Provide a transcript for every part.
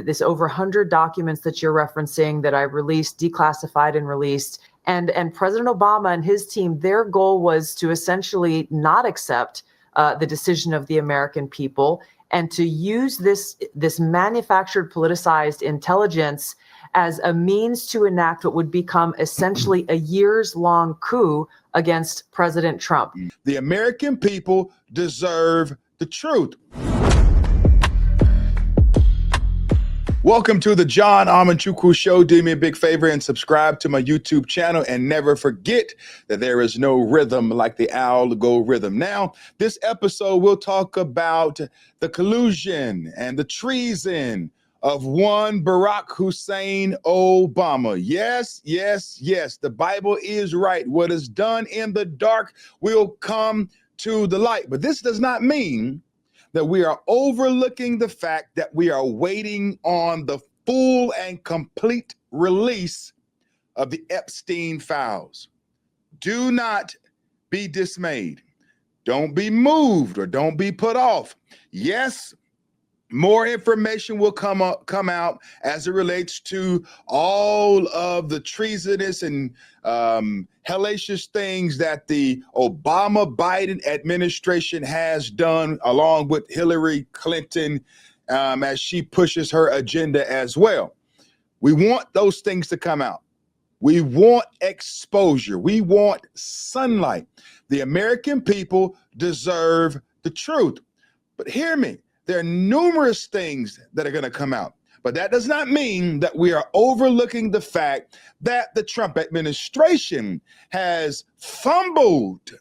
this over 100 documents that you're referencing that I released, declassified and released. And President Obama and his team, their goal was to essentially not accept the decision of the American people and to use this manufactured, politicized intelligence as a means to enact what would become essentially a years-long coup against President Trump. The American people deserve the truth. Welcome to the John Amanchukwu Show. Do me a big favor and subscribe to my YouTube channel, and never forget that there is no rhythm like the owl go rhythm. Now, this episode we'll talk about the collusion and the treason of one Barack Hussein Obama. Yes, yes, yes. The Bible is right. What is done in the dark will come to the light. But this does not mean that we are overlooking the fact that we are waiting on the full and complete release of the Epstein files. Do not be dismayed. Don't be moved or don't be put off. Yes, more information will come out as it relates to all of the treasonous and hellacious things that the Obama-Biden administration has done, along with Hillary Clinton, as she pushes her agenda as well. We want those things to come out. We want exposure. We want sunlight. The American people deserve the truth. But hear me. There are numerous things that are going to come out, but that does not mean that we are overlooking the fact that the Trump administration has fumbled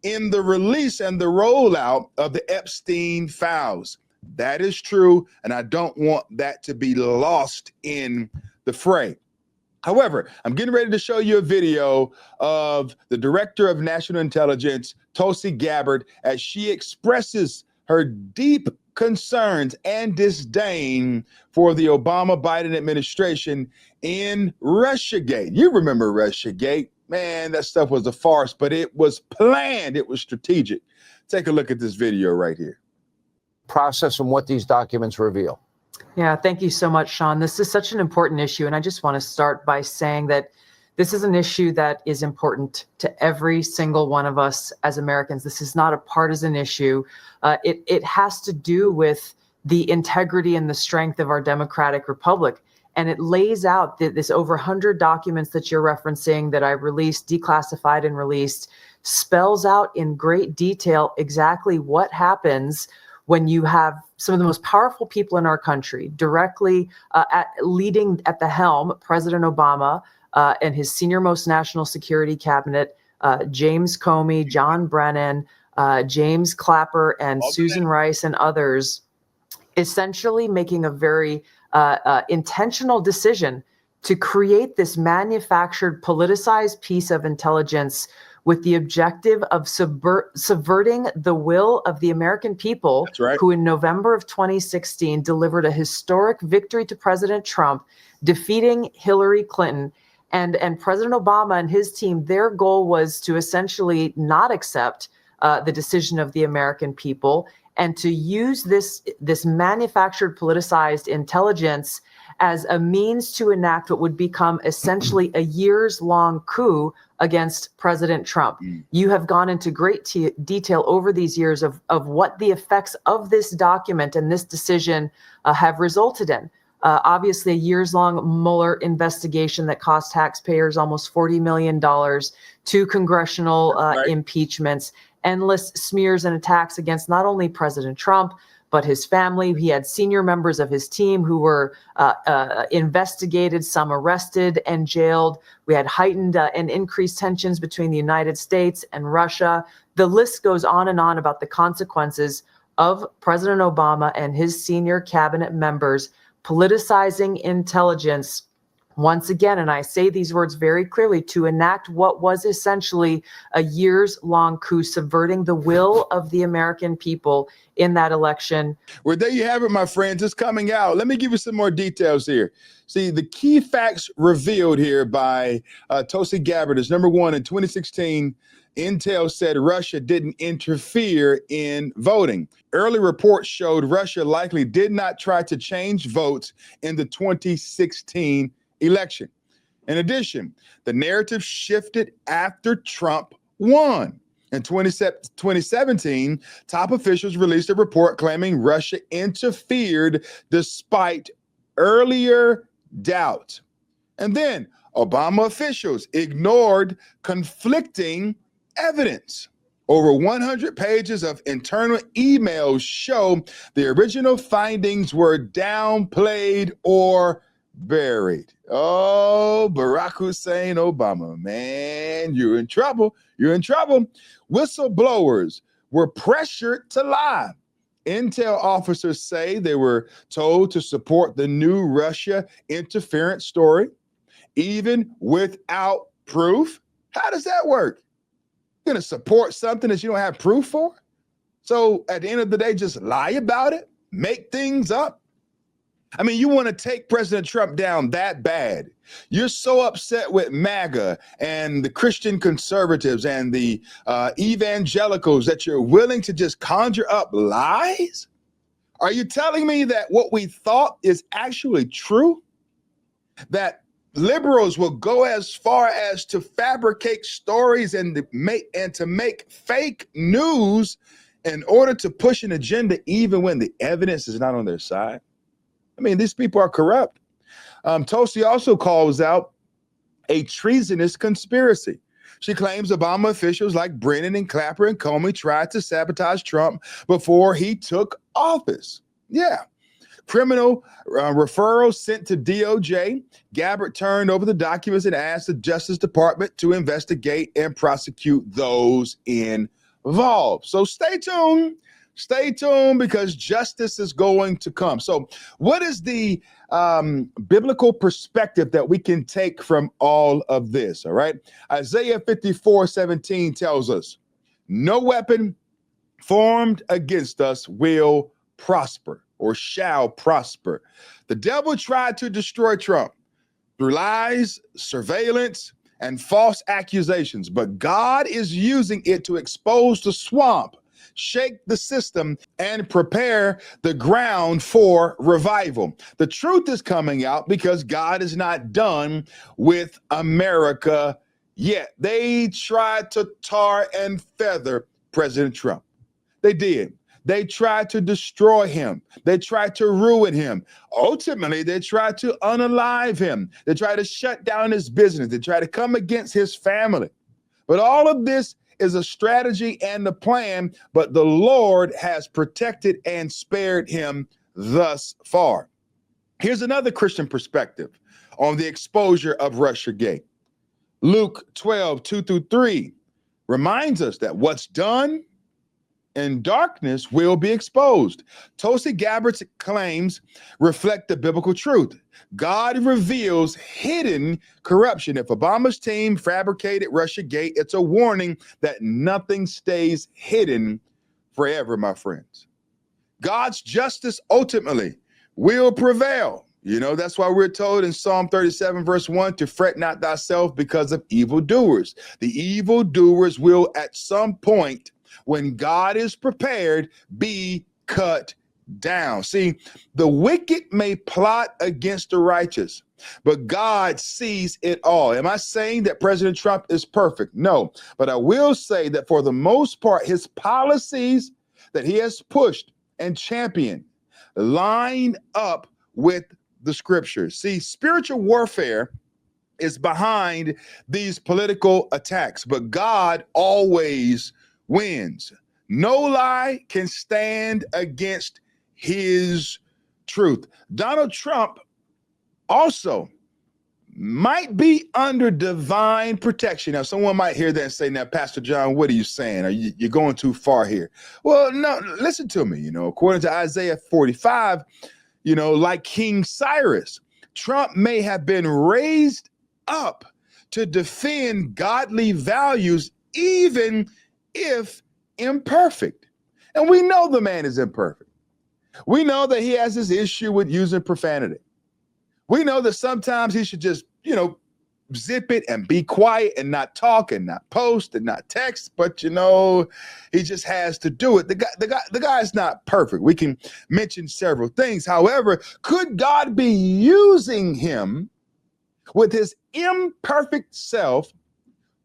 in the release and the rollout of the Epstein files. That is true, and I don't want that to be lost in the fray. However, I'm getting ready to show you a video of the Director of National Intelligence, Tulsi Gabbard, as she expresses her deep concerns and disdain for the Obama-Biden administration in Russiagate. You remember Russiagate? Man, that stuff was a farce, but it was planned. It was strategic. Take a look at this video right here. Process and what these documents reveal. Yeah, thank you so much, Sean. This is such an important issue, and I just want to start by saying that this is an issue that is important to every single one of us as Americans. This is not a partisan issue. It has to do with the integrity and the strength of our democratic republic. And it lays out this over 100 documents that you're referencing that I released, declassified and released, spells out in great detail exactly what happens when you have some of the most powerful people in our country directly leading at the helm, President Obama, and his senior-most national security cabinet, James Comey, John Brennan, James Clapper, and Susan Rice, and others, essentially making a very intentional decision to create this manufactured, politicized piece of intelligence with the objective of subverting the will of the American people, who in November of 2016 delivered a historic victory to President Trump, defeating Hillary Clinton. And President Obama and his team, their goal was to essentially not accept the decision of the American people and to use this manufactured, politicized intelligence as a means to enact what would become essentially a years-long coup against President Trump. You have gone into great detail over these years of what the effects of this document and this decision have resulted in. Obviously, a years-long Mueller investigation that cost taxpayers almost $40 million, 2 congressional impeachments, endless smears and attacks against not only President Trump, but his family. He had senior members of his team who were investigated, some arrested and jailed. We had heightened and increased tensions between the United States and Russia. The list goes on and on about the consequences of President Obama and his senior cabinet members politicizing intelligence once again, and I say these words very clearly, to enact what was essentially a years-long coup, subverting the will of the American people in that election. Well, there you have it, my friends. It's coming out. Let me give you some more details here. See, the key facts revealed here by Tulsi Gabbard is, number one, in 2016, Intel said Russia didn't interfere in voting. Early reports showed Russia likely did not try to change votes in the 2016 election. In addition, the narrative shifted after Trump won. In 2017, top officials released a report claiming Russia interfered despite earlier doubt. And then Obama officials ignored conflicting evidence. Over 100 pages of internal emails show the original findings were downplayed or buried. Oh, Barack Hussein Obama, man, you're in trouble. You're in trouble. Whistleblowers were pressured to lie. Intel officers say they were told to support the new Russia interference story, even without proof. How does that work? You're going to support something that you don't have proof for? So at the end of the day, just lie about it, make things up. I mean, you want to take President Trump down that bad. You're so upset with MAGA and the Christian conservatives and the evangelicals that you're willing to just conjure up lies? Are you telling me that what we thought is actually true? That liberals will go as far as to fabricate stories and to make fake news in order to push an agenda even when the evidence is not on their side? I mean, these people are corrupt. Tulsi also calls out a treasonous conspiracy. She claims Obama officials like Brennan and Clapper and Comey tried to sabotage Trump before he took office. Yeah. Criminal referrals sent to DOJ. Gabbard turned over the documents and asked the Justice Department to investigate and prosecute those involved. So stay tuned. Stay tuned because justice is going to come. So what is the biblical perspective that we can take from all of this? All right. Isaiah 54:17 tells us, no weapon formed against us will prosper or shall prosper. The devil tried to destroy Trump through lies, surveillance, and false accusations, but God is using it to expose the swamp, shake the system, and prepare the ground for revival. The truth is coming out because God is not done with America yet. They tried to tar and feather President Trump. They did. They tried to destroy him. They tried to ruin him. Ultimately, they tried to unalive him. They tried to shut down his business. They tried to come against his family. But all of this is a strategy and a plan, but the Lord has protected and spared him thus far. Here's another Christian perspective on the exposure of Russiagate. Luke 12:2-3 reminds us that what's done in darkness will be exposed. Tulsi Gabbard's claims reflect the biblical truth. God reveals hidden corruption. If Obama's team fabricated Russiagate, it's a warning that nothing stays hidden forever, my friends. God's justice ultimately will prevail. You know, that's why we're told in Psalm 37:1 to fret not thyself because of evildoers. The evildoers will at some point, when God is prepared, be cut down. See, the wicked may plot against the righteous, but God sees it all. Am I saying that President Trump is perfect? No, but I will say that for the most part, his policies that he has pushed and championed line up with the scriptures. See, spiritual warfare is behind these political attacks, but God always wins. No lie can stand against his truth. Donald Trump also might be under divine protection. Now, someone might hear that and say, now, Pastor John, what are you saying? You're going too far here. Well, no, listen to me. You know, according to Isaiah 45, you know, like King Cyrus, Trump may have been raised up to defend godly values, even if imperfect. And we know the man is imperfect. We know that he has this issue with using profanity. We know that sometimes he should just, you know, zip it and be quiet and not talk and not post and not text, but he just has to do it. The guy's not perfect. We can mention several things. However, could God be using him with his imperfect self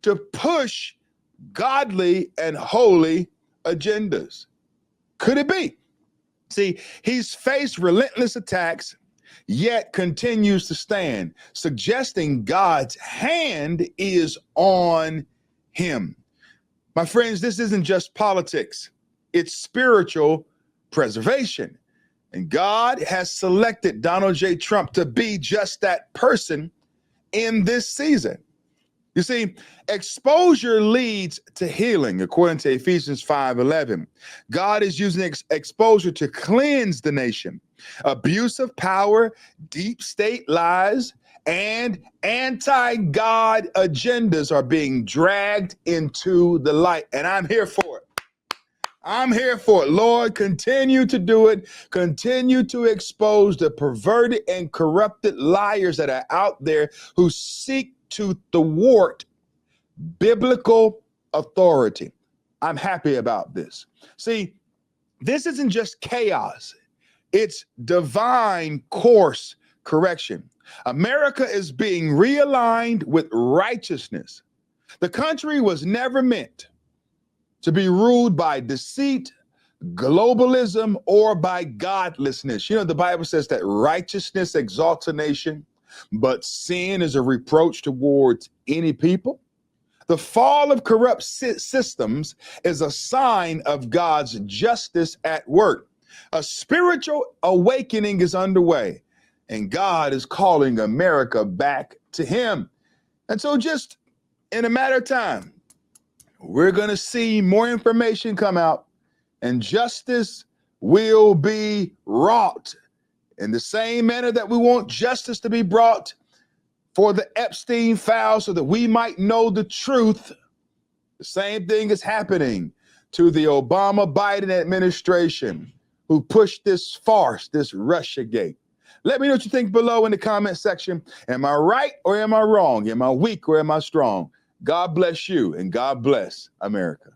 to push godly and holy agendas? Could it be? See, he's faced relentless attacks, yet continues to stand, suggesting God's hand is on him. My friends, this isn't just politics. It's spiritual preservation. And God has selected Donald J. Trump to be just that person in this season. You see, exposure leads to healing, according to Ephesians 5:11. God is using exposure to cleanse the nation. Abuse of power, deep state lies, and anti-God agendas are being dragged into the light. And I'm here for it. I'm here for it. Lord, continue to do it. Continue to expose the perverted and corrupted liars that are out there who seek to thwart biblical authority. I'm happy about this. See, this isn't just chaos. It's divine course correction. America is being realigned with righteousness. The country was never meant to be ruled by deceit, globalism, or by godlessness. The Bible says that righteousness exalts a nation, but sin is a reproach towards any people. The fall of corrupt systems is a sign of God's justice at work. A spiritual awakening is underway, and God is calling America back to him. And so just in a matter of time, we're going to see more information come out, and justice will be wrought in the same manner that we want justice to be brought for the Epstein files so that we might know the truth. The same thing is happening to the Obama-Biden administration, who pushed this farce, this Russiagate. Let me know what you think below in the comment section. Am I right or am I wrong? Am I weak or am I strong? God bless you and God bless America.